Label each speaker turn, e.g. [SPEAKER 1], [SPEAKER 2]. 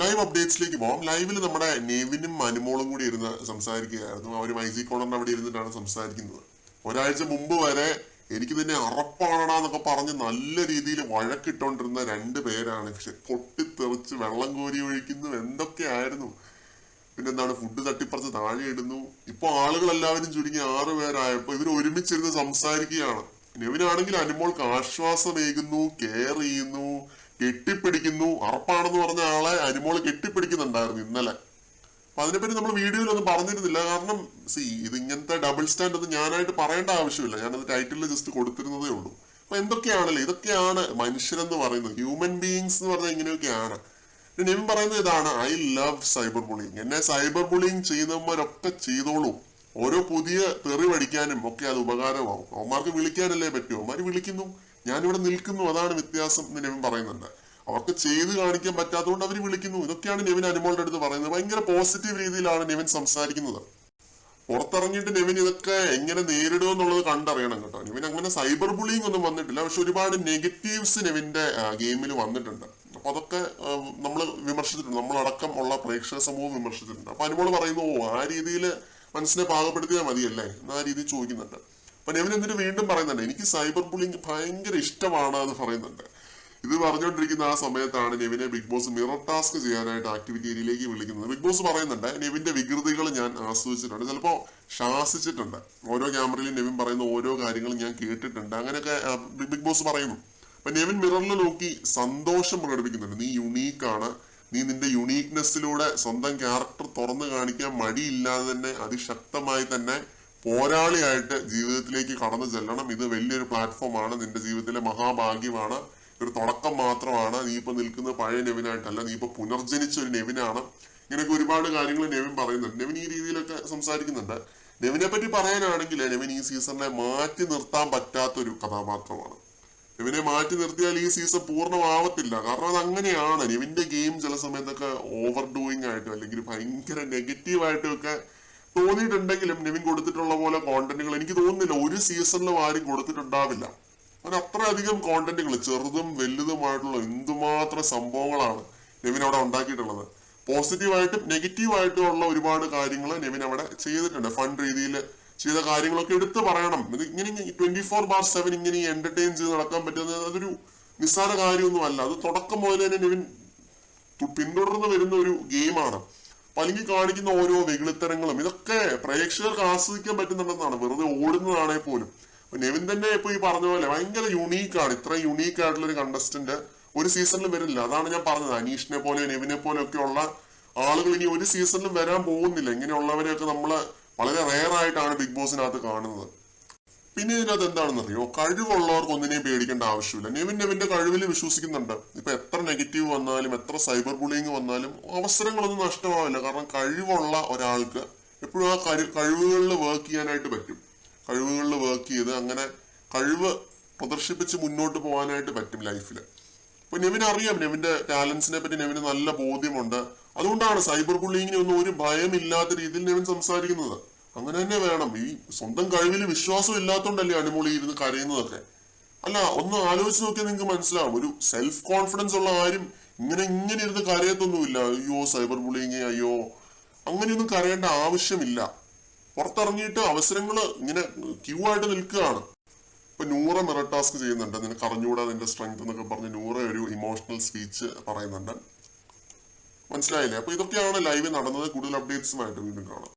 [SPEAKER 1] Live അപ്ഡേറ്റ്സിലേക്ക് പോകാം. ലൈവിൽ നമ്മുടെ നെവിനും അനുമോളും കൂടി ഇരുന്ന് സംസാരിക്കുകയായിരുന്നു. അവർ മൈസി കോർണറിന്റെ അവിടെ ഇരുന്നിട്ടാണ് സംസാരിക്കുന്നത്. ഒരാഴ്ച മുമ്പ് വരെ എനിക്ക് തന്നെ അറപ്പാണടാ എന്നൊക്കെ പറഞ്ഞ് നല്ല രീതിയിൽ വഴക്കിട്ടോണ്ടിരുന്ന രണ്ട് പേരാണ്. പക്ഷെ പൊട്ടിത്തെറിച്ച് വെള്ളം കോരി ഒഴിക്കുന്നു, എന്തൊക്കെയായിരുന്നു. പിന്നെന്താണ്, ഫുഡ് തട്ടിപ്പറിച്ച് താഴെ ഇടുന്നു. ഇപ്പൊ ആളുകൾ എല്ലാവരും ചുരുങ്ങി 6 പേരായപ്പോ ഇവർ ഒരുമിച്ചിരുന്ന് സംസാരിക്കുകയാണ്. നെവിനാണെങ്കിൽ അനുമോൾക്ക് ആശ്വാസമേകുന്നു, കെയർ ചെയ്യുന്നു, കെട്ടിപ്പിടിക്കുന്നു. അറപ്പാണെന്ന് പറഞ്ഞ ആളെ അനുമോള് കെട്ടിപ്പിടിക്കുന്നുണ്ടായിരുന്നു ഇന്നലെ. അപ്പൊ അതിനെപ്പറ്റി നമ്മൾ വീഡിയോയിലൊന്നും പറഞ്ഞിരുന്നില്ല. കാരണം ഇത് ഇങ്ങനത്തെ ഡബിൾ സ്റ്റാൻഡ് ഒന്നും ഞാനായിട്ട് പറയേണ്ട ആവശ്യമില്ല. ഞാനത് ടൈറ്റിലിൽ ജസ്റ്റ് കൊടുത്തിരുന്നതേ ഉള്ളൂ. അപ്പൊ എന്തൊക്കെയാണല്ലോ, ഇതൊക്കെയാണ് മനുഷ്യരെന്ന് പറയുന്നത്. ഹ്യൂമൻ ബീയിങ്സ് എന്ന് പറഞ്ഞാൽ ഇങ്ങനെയൊക്കെയാണ്. നെവിൻ പറയുന്നത് ഇതാണ്: ഐ ലവ് സൈബർ ബുള്ളിങ്. എന്നെ സൈബർ ബുള്ളിങ് ചെയ്യുന്നവന്മാരൊക്കെ ചെയ്തോളൂ. ഓരോ പുതിയ തെറി പഠിക്കാനും ഒക്കെ അത് ഉപകാരമാവും. അവന്മാർക്ക് വിളിക്കാനല്ലേ പറ്റൂ, അവന്മാർ വിളിക്കുന്നു, ഞാനിവിടെ നിൽക്കുന്നു. അതാണ് വ്യത്യാസം എന്ന് നെവിൻ പറയുന്നുണ്ട്. അവർക്ക് ചെയ്ത് കാണിക്കാൻ പറ്റാത്തതുകൊണ്ട് അവർ വിളിക്കുന്നു. ഇതൊക്കെയാണ് നെവിൻ അനുമോളുടെ അടുത്ത് പറയുന്നത്. ഭയങ്കര പോസിറ്റീവ് രീതിയിലാണ് നെവിൻ സംസാരിക്കുന്നത്. പുറത്തിറങ്ങിയിട്ട് നെവിൻ ഇതൊക്കെ എങ്ങനെ നേരിടും എന്നുള്ളത് കണ്ടറിയണം കേട്ടോ. നെവിൻ അങ്ങനെ സൈബർ ബുള്ളിങ് ഒന്നും വന്നിട്ടില്ല, പക്ഷെ ഒരുപാട് നെഗറ്റീവ്സ് നെവിന്റെ ഗെയിമിൽ വന്നിട്ടുണ്ട്. അപ്പൊ അതൊക്കെ നമ്മൾ വിമർശിച്ചിട്ടുണ്ട്, നമ്മളടക്കം ഉള്ള പ്രേക്ഷക സമൂഹം വിമർശിച്ചിട്ടുണ്ട്. അപ്പൊ അനുമോള് പറയുന്നു, ആ രീതിയിൽ മനസ്സിനെ പാകപ്പെടുത്തിയാൽ മതിയല്ലേ എന്ന രീതിയിൽ ചോദിക്കുന്നുണ്ട്. അപ്പൊ നെവിൻ എന്നിട്ട് വീണ്ടും പറയുന്നുണ്ട്, എനിക്ക് സൈബർ ബുള്ളിങ് ഭയങ്കര ഇഷ്ടമാണ് എന്ന് പറയുന്നുണ്ട്. ഇത് പറഞ്ഞുകൊണ്ടിരിക്കുന്ന ആ സമയത്താണ് നെവിനെ ബിഗ് ബോസ് മിറർ ടാസ്ക് ചെയ്യാനായിട്ട് ആക്ടിവിറ്റി ഏരിയയിലേക്ക് വിളിക്കുന്നത്. ബിഗ് ബോസ് പറയുന്നുണ്ട്, നെവിന്റെ വികൃതികൾ ഞാൻ ആസ്വദിച്ചിട്ടുണ്ട്, ചിലപ്പോ ശാസിച്ചിട്ടുണ്ട്. ഓരോ ക്യാമറയിലും നെവിൻ പറയുന്ന ഓരോ കാര്യങ്ങളും ഞാൻ കേട്ടിട്ടുണ്ട്, അങ്ങനെയൊക്കെ ബിഗ് ബോസ് പറയുന്നു. അപ്പൊ നെവിൻ മിററിൽ നോക്കി സന്തോഷം പ്രകടിപ്പിക്കുന്നുണ്ട്. നീ യുണീക്കാണ്, നീ നിന്റെ യുണീക്നെസ്സിലൂടെ സ്വന്തം ക്യാരക്ടർ തുറന്നു കാണിക്കാൻ മടിയില്ലാതെ തന്നെ അതിശക്തമായി തന്നെ പോരാളിയായിട്ട് ജീവിതത്തിലേക്ക് കടന്നു ചെല്ലണം. ഇത് വലിയൊരു പ്ലാറ്റ്ഫോമാണ്, നിന്റെ ജീവിതത്തിലെ മഹാഭാഗ്യമാണ്, ഒരു തുടക്കം മാത്രമാണ്. നീ ഇപ്പൊ നിൽക്കുന്നത് പഴയ നെവിനായിട്ടല്ല, നീ ഇപ്പൊ പുനർജനിച്ച ഒരു നെവിനാണ്. ഇങ്ങനെയൊക്കെ ഒരുപാട് കാര്യങ്ങൾ നെവിൻ പറയുന്നുണ്ട്. നെവിൻ ഈ രീതിയിലൊക്കെ സംസാരിക്കുന്നുണ്ട്. നെവിനെ പറ്റി പറയാനാണെങ്കിൽ നെവിൻ ഈ സീസണിനെ മാറ്റി നിർത്താൻ പറ്റാത്തൊരു കഥാപാത്രമാണ്. നെവിനെ മാറ്റി നിർത്തിയാൽ ഈ സീസൺ പൂർണ്ണമാവത്തില്ല. കാരണം അത് അങ്ങനെയാണ്. നെവിന്റെ ഗെയിം ചില സമയത്തൊക്കെ ഓവർ ഡൂയിങ് ആയിട്ടും അല്ലെങ്കിൽ ഭയങ്കര നെഗറ്റീവായിട്ടും ഒക്കെ തോന്നിയിട്ടുണ്ടെങ്കിലും നെവിൻ കൊടുത്തിട്ടുള്ള പോലെ കോണ്ടന്റുകൾ എനിക്ക് തോന്നുന്നില്ല ഒരു സീസണിലും ആരും കൊടുത്തിട്ടുണ്ടാവില്ല. അവൻ അത്രയധികം കോണ്ടന്റുകൾ ചെറുതും വലുതുമായിട്ടുള്ള എന്തുമാത്രം സംഭവങ്ങളാണ് നെവിൻ അവിടെ ഉണ്ടാക്കിയിട്ടുള്ളത്. പോസിറ്റീവായിട്ടും നെഗറ്റീവായിട്ടും ഉള്ള ഒരുപാട് കാര്യങ്ങൾ നെവിൻ അവിടെ ചെയ്തിട്ടുണ്ട്. ഫൺ രീതിയിൽ ചെയ്ത കാര്യങ്ങളൊക്കെ എടുത്തു പറയണം. ഇത് ഇങ്ങനെ 24/7 ഇങ്ങനെ എന്റർടൈൻ ചെയ്ത് നടക്കാൻ പറ്റുന്നത് അതൊരു നിസ്സാര കാര്യമൊന്നും അല്ല. അത് തുടക്കം മുതൽ തന്നെ നെവിൻ പിന്തുടർന്ന് വരുന്ന ഒരു ഗെയിമാണ്. അല്ലെങ്കിൽ കാണിക്കുന്ന ഓരോ വെകിളിത്തരങ്ങളും ഇതൊക്കെ പ്രേക്ഷകർക്ക് ആസ്വദിക്കാൻ പറ്റുന്നുണ്ടെന്നാണ്. വെറുതെ ഓടുന്നതാണെ പോലും. നെവിൻ തന്നെ ഇപ്പൊ ഈ പറഞ്ഞ പോലെ ഭയങ്കര യുണീക്കാണ്. ഇത്ര യുണീക്ക് ആയിട്ടുള്ള ഒരു കണ്ടസ്റ്റന്റ് ഒരു സീസണിലും വരില്ല. അതാണ് ഞാൻ പറഞ്ഞത്, അനീഷിനെ പോലെ നെവിനെ പോലെ ഒക്കെ ഉള്ള ആളുകൾ ഇനി ഒരു സീസണിലും വരാൻ പോകുന്നില്ല. ഇങ്ങനെയുള്ളവരെയൊക്കെ നമ്മള് വളരെ റെയർ ആയിട്ടാണ് ബിഗ് ബോസിനകത്ത് കാണുന്നത്. പിന്നെ ഇതിനകത്ത് എന്താണെന്നറിയോ, കഴിവുള്ളവർക്ക് ഒന്നിനെയും പേടിക്കേണ്ട ആവശ്യമില്ല. നെവിന്റെ കഴിവിൽ വിശ്വസിക്കുന്നുണ്ട്. ഇപ്പൊ എത്ര നെഗറ്റീവ് വന്നാലും എത്ര സൈബർ ബുള്ളിങ് വന്നാലും അവസരങ്ങളൊന്നും നഷ്ടമാവില്ല. കാരണം കഴിവുള്ള ഒരാൾക്ക് എപ്പോഴും ആ കഴിവുകളിൽ വർക്ക് ചെയ്യാനായിട്ട് പറ്റും. കഴിവുകളിൽ വർക്ക് ചെയ്ത് അങ്ങനെ കഴിവ് പ്രദർശിപ്പിച്ച് മുന്നോട്ട് പോകാനായിട്ട് പറ്റും ലൈഫിൽ. അപ്പൊ നെവിന് അറിയാം, നെവിന്റെ ടാലൻസിനെ പറ്റി നെവിന് നല്ല ബോധ്യമുണ്ട്. അതുകൊണ്ടാണ് സൈബർ ബുള്ളിങ്ങിനെ ഒന്നും ഒരു ഭയമില്ലാത്ത രീതിയിൽ നെവിൻ സംസാരിക്കുന്നത്. അങ്ങനെ തന്നെ വേണം. ഈ സ്വന്തം കഴിവിൽ വിശ്വാസം ഇല്ലാത്തതുകൊണ്ടല്ലേ അനുമോളി ഇരുന്ന് കരയുന്നതൊക്കെ. അല്ല, ഒന്ന് ആലോചിച്ച് നോക്കിയാൽ നിങ്ങൾക്ക് മനസ്സിലാവും. ഒരു സെൽഫ് കോൺഫിഡൻസ് ഉള്ള ആരും ഇങ്ങനെ ഇരുന്ന് കരയത്തൊന്നുമില്ല. അയ്യോ സൈബർ ബുള്ളിങ്, അയ്യോ, അങ്ങനെയൊന്നും കരയേണ്ട ആവശ്യമില്ല. പുറത്തിറങ്ങിയിട്ട് അവസരങ്ങൾ ഇങ്ങനെ ക്യൂ ആയിട്ട് നിൽക്കുകയാണ്. ഇപ്പൊ നൂറ മിറർ ടാസ്ക് ചെയ്യുന്നുണ്ട്. നിനക്ക് അറിഞ്ഞുകൂടാ നിന്റെ സ്ട്രെങ്ത് എന്നൊക്കെ പറഞ്ഞ് നൂറ ഒരു ഇമോഷണൽ സ്പീച്ച് പറയുന്നുണ്ട്. മനസ്സിലായില്ലേ? അപ്പൊ ഇതൊക്കെയാണ് ലൈവ് നടന്നത്. കൂടുതൽ അപ്ഡേറ്റ്സുമായിട്ട് വീണ്ടും കാണാം.